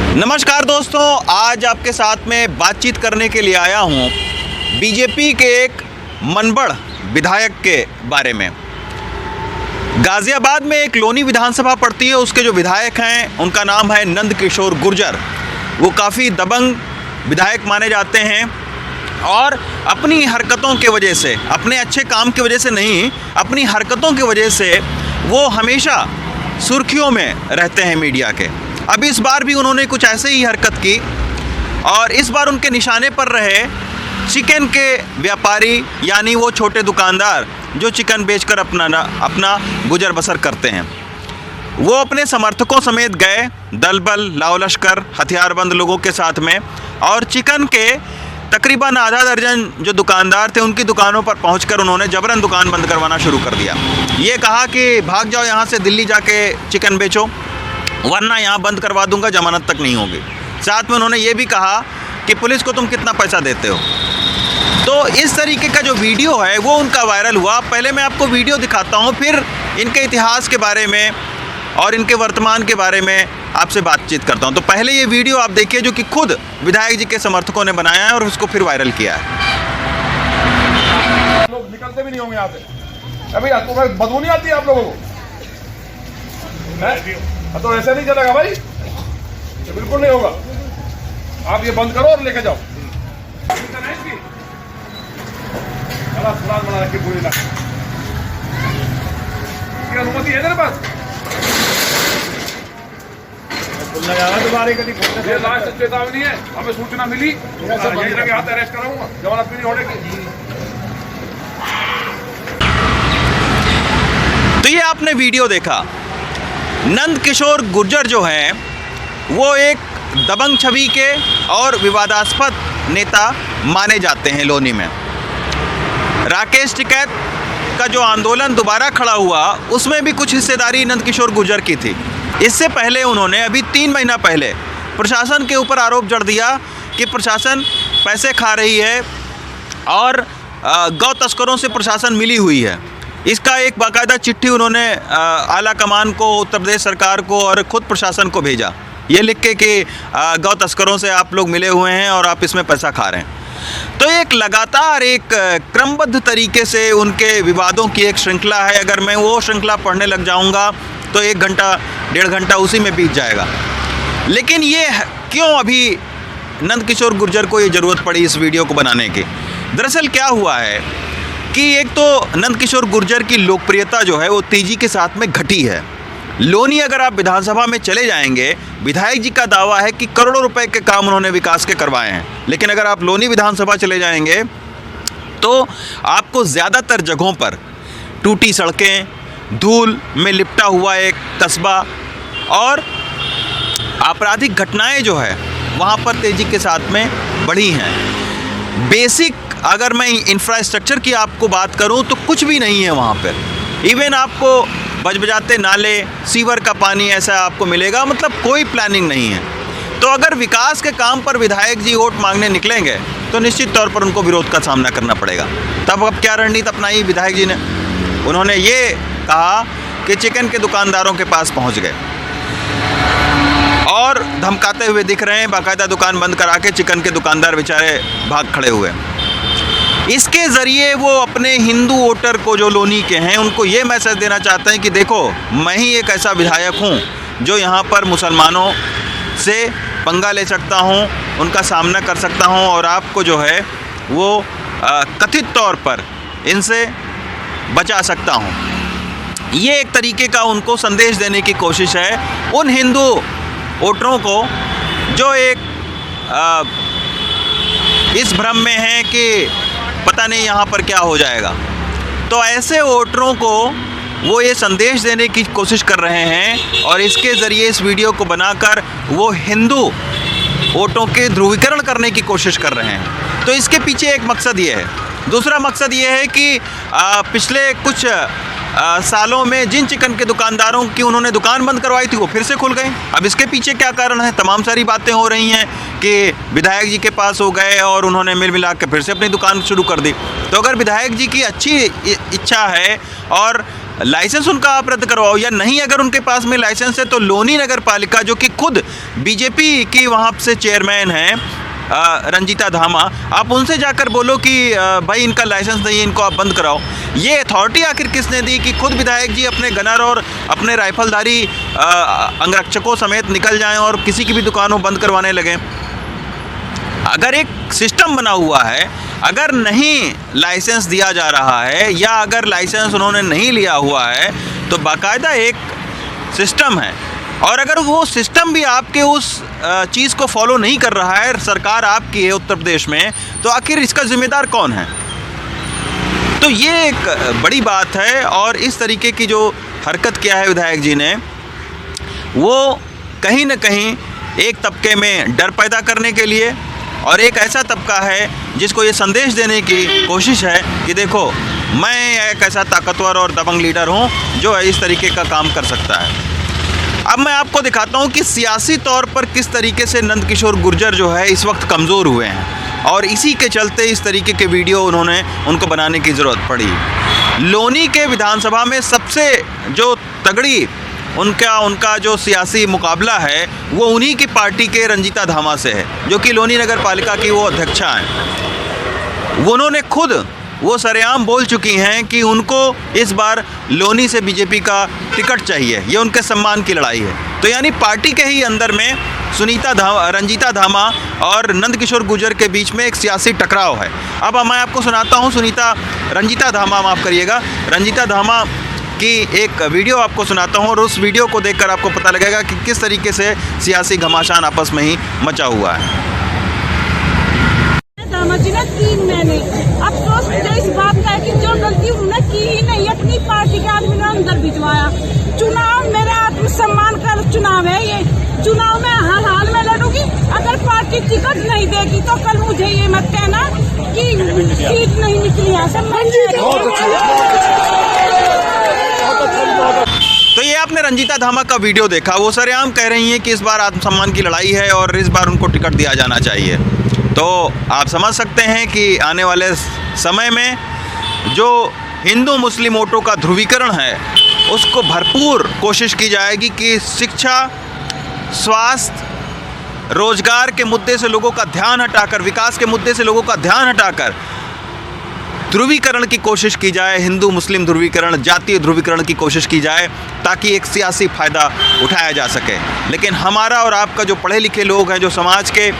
नमस्कार दोस्तों, आज आपके साथ में बातचीत करने के लिए आया हूं बीजेपी के एक मनबड़ विधायक के बारे में। गाज़ियाबाद में एक लोनी विधानसभा पड़ती है, उसके जो विधायक हैं उनका नाम है नंद किशोर गुर्जर। वो काफ़ी दबंग विधायक माने जाते हैं और अपनी हरकतों के वजह से, अपने अच्छे काम की वजह से नहीं, अपनी हरकतों की वजह से वो हमेशा सुर्खियों में रहते हैं मीडिया के। अब इस बार भी उन्होंने कुछ ऐसे ही हरकत की और इस बार उनके निशाने पर रहे चिकन के व्यापारी, यानी वो छोटे दुकानदार जो चिकन बेचकर अपना गुजर बसर करते हैं। वो अपने समर्थकों समेत गए, दल बल लाव लश्कर हथियारबंद लोगों के साथ में, और चिकन के तकरीबन आधा दर्जन जो दुकानदार थे उनकी दुकानों पर पहुंचकर उन्होंने जबरन दुकान बंद करवाना शुरू कर दिया। ये कहा कि भाग जाओ यहाँ से, दिल्ली जाके चिकन बेचो, वरना यहाँ बंद करवा दूंगा, जमानत तक नहीं होगी। साथ में उन्होंने ये भी कहा कि पुलिस को तुम कितना पैसा देते हो। तो इस तरीके का जो वीडियो है वो उनका वायरल हुआ। पहले मैं आपको वीडियो दिखाता हूँ, फिर इनके इतिहास के बारे में और इनके वर्तमान के बारे में आपसे बातचीत करता हूँ। तो पहले ये वीडियो आप देखिए जो कि खुद विधायक जी के समर्थकों ने बनाया है और उसको फिर वायरल किया है। लोग निकलते भी नहीं होंगे यहाँ से। अभी आपको बदबू नहीं आती है आप लोगों को? तो ऐसे नहीं चलेगा भाई, ये बिल्कुल नहीं होगा। आप ये बंद करो और लेके जाओ। बना रखी पूरी ना, अनुमति है तेरे पास? ये लास्ट चेतावनी है, हमें सूचना मिली, के हाथ अरेस्ट कराऊंगा, जमानत भी नहीं होने की। तो ये आपने वीडियो देखा। नंद किशोर गुर्जर जो हैं वो एक दबंग छवि के और विवादास्पद नेता माने जाते हैं लोनी में। राकेश टिकैत का जो आंदोलन दोबारा खड़ा हुआ उसमें भी कुछ हिस्सेदारी नंद किशोर गुर्जर की थी। इससे पहले उन्होंने अभी 3 महीना पहले प्रशासन के ऊपर आरोप जड़ दिया कि प्रशासन पैसे खा रही है और गौ तस्करों से प्रशासन मिली हुई है। इसका एक बाकायदा चिट्ठी उन्होंने आला कमान को, उत्तर प्रदेश सरकार को और ख़ुद प्रशासन को भेजा, ये लिख के कि गौ तस्करों से आप लोग मिले हुए हैं और आप इसमें पैसा खा रहे हैं। तो एक लगातार एक क्रमबद्ध तरीके से उनके विवादों की एक श्रृंखला है। अगर मैं वो श्रृंखला पढ़ने लग जाऊंगा तो 1 घंटा 1.5 घंटा उसी में बीत जाएगा। लेकिन ये क्यों अभी नंद किशोर गुर्जर को ये ज़रूरत पड़ी इस वीडियो को बनाने की? दरअसल क्या हुआ है कि एक तो नंद किशोर गुर्जर की लोकप्रियता जो है वो तेज़ी के साथ में घटी है। लोनी अगर आप विधानसभा में चले जाएंगे, विधायक जी का दावा है कि करोड़ों रुपए के काम उन्होंने विकास के करवाए हैं, लेकिन अगर आप लोनी विधानसभा चले जाएंगे तो आपको ज़्यादातर जगहों पर टूटी सड़कें, धूल में लिपटा हुआ एक कस्बा और आपराधिक घटनाएं जो है वहाँ पर तेज़ी के साथ में बढ़ी हैं। बेसिक अगर मैं इंफ्रास्ट्रक्चर की आपको बात करूं तो कुछ भी नहीं है वहाँ पर। इवन आपको बजबजाते नाले, सीवर का पानी ऐसा आपको मिलेगा, मतलब कोई प्लानिंग नहीं है। तो अगर विकास के काम पर विधायक जी वोट मांगने निकलेंगे तो निश्चित तौर पर उनको विरोध का सामना करना पड़ेगा। तब अब क्या रणनीति अपनाई विधायक जी ने? उन्होंने ये कहा कि चिकन के दुकानदारों के पास पहुँच गए और धमकाते हुए दिख रहे हैं। बाकायदा दुकान बंद करा के चिकन के दुकानदार बेचारे भाग खड़े हुए। इसके ज़रिए वो अपने हिंदू वोटर को, जो लोनी के हैं, उनको ये मैसेज देना चाहते हैं कि देखो, मैं ही एक ऐसा विधायक हूँ जो यहाँ पर मुसलमानों से पंगा ले सकता हूँ, उनका सामना कर सकता हूँ और आपको जो है वो कथित तौर पर इनसे बचा सकता हूँ। ये एक तरीके का उनको संदेश देने की कोशिश है उन हिंदू वोटरों को जो एक इस भ्रम में है कि पता नहीं यहाँ पर क्या हो जाएगा। तो ऐसे वोटरों को वो ये संदेश देने की कोशिश कर रहे हैं और इसके ज़रिए इस वीडियो को बनाकर वो हिंदू वोटों के ध्रुवीकरण करने की कोशिश कर रहे हैं। तो इसके पीछे एक मकसद ये है। दूसरा मकसद ये है कि पिछले कुछ सालों में जिन चिकन के दुकानदारों की उन्होंने दुकान बंद करवाई थी वो फिर से खुल गए। अब इसके पीछे क्या कारण है? तमाम सारी बातें हो रही हैं कि विधायक जी के पास हो गए और उन्होंने मिल मिला के फिर से अपनी दुकान शुरू कर दी। तो अगर विधायक जी की अच्छी इच्छा है और लाइसेंस उनका आप रद्द करवाओ, या नहीं अगर उनके पास में लाइसेंस है तो लोनी नगर पालिका, जो कि खुद बीजेपी की वहाँ से चेयरमैन हैं रंजीता धामा, आप उनसे जाकर बोलो कि भाई इनका लाइसेंस नहीं है, इनको आप बंद कराओ। ये अथॉरिटी आखिर किसने दी कि खुद विधायक जी अपने गनर और अपने राइफलधारी अंगरक्षकों समेत निकल जाएं और किसी की भी दुकानों बंद करवाने लगें? अगर एक सिस्टम बना हुआ है, अगर नहीं लाइसेंस दिया जा रहा है या अगर लाइसेंस उन्होंने नहीं लिया हुआ है तो बाकायदा एक सिस्टम है, और अगर वो सिस्टम भी आपके उस चीज़ को फॉलो नहीं कर रहा है, सरकार आपकी है उत्तर प्रदेश में, तो आखिर इसका जिम्मेदार कौन है? तो ये एक बड़ी बात है। और इस तरीके की जो हरकत किया है विधायक जी ने, वो कहीं ना कहीं एक तबके में डर पैदा करने के लिए, और एक ऐसा तबका है जिसको ये संदेश देने की कोशिश है कि देखो मैं एक ऐसा ताकतवर और दबंग लीडर हूँ जो इस तरीके का काम कर सकता है। अब मैं आपको दिखाता हूँ कि सियासी तौर पर किस तरीके से नंदकिशोर गुर्जर जो है इस वक्त कमज़ोर हुए हैं, और इसी के चलते इस तरीके के वीडियो उनको बनाने की ज़रूरत पड़ी। लोनी के विधानसभा में सबसे जो तगड़ी उनका जो सियासी मुकाबला है वो उन्हीं की पार्टी के रंजीता धामा से है, जो कि लोनी नगर पालिका की वो अध्यक्षा हैं। उन्होंने खुद वो सरेआम बोल चुकी हैं कि उनको इस बार लोनी से बीजेपी का टिकट चाहिए, ये उनके सम्मान की लड़ाई है। तो यानी पार्टी के ही अंदर में रंजीता धामा और नंदकिशोर गुर्जर के बीच में एक सियासी टकराव है। अब मैं आपको सुनाता हूँ रंजीता धामा, माफ़ करिएगा, रंजीता धामा की एक वीडियो आपको सुनाता हूँ, और उस वीडियो को देखकर आपको पता लगेगा कि किस तरीके से सियासी घमासान आपस में ही मचा हुआ है। जी ने 3 महीने अफसोस मुझे इस बात का है कि जो गलती उन्होंने की ही नहीं, अपनी पार्टी के आदमी ने अंदर भिजवाया। चुनाव मेरे आत्मसम्मान का चुनाव है, ये चुनाव में हर हाल में लड़ूंगी। अगर पार्टी टिकट नहीं देगी तो कल मुझे ये मत कहना कि सीट नहीं निकली यहाँ से। तो ये आपने रंजीता धामा का वीडियो देखा, वो सरेआम कह रही हैं कि इस बार आत्मसम्मान की लड़ाई है और इस बार उनको टिकट दिया जाना चाहिए। तो आप समझ सकते हैं कि आने वाले समय में जो हिंदू मुस्लिम वोटों का ध्रुवीकरण है उसको भरपूर कोशिश की जाएगी कि शिक्षा, स्वास्थ्य, रोजगार के मुद्दे से लोगों का ध्यान हटाकर, विकास के मुद्दे से लोगों का ध्यान हटाकर ध्रुवीकरण की कोशिश की जाए, हिंदू मुस्लिम ध्रुवीकरण, जातीय ध्रुवीकरण की कोशिश की जाए, ताकि एक सियासी फ़ायदा उठाया जा सके। लेकिन हमारा और आपका जो पढ़े लिखे लोग हैं, जो समाज के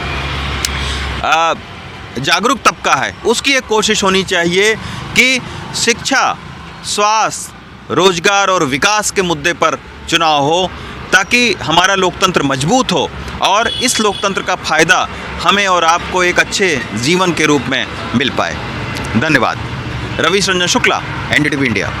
जागरूक तबका है, उसकी एक कोशिश होनी चाहिए कि शिक्षा, स्वास्थ्य, रोजगार और विकास के मुद्दे पर चुनाव हो, ताकि हमारा लोकतंत्र मजबूत हो और इस लोकतंत्र का फ़ायदा हमें और आपको एक अच्छे जीवन के रूप में मिल पाए। धन्यवाद। Ravi Ranjan Shukla, NDTV India.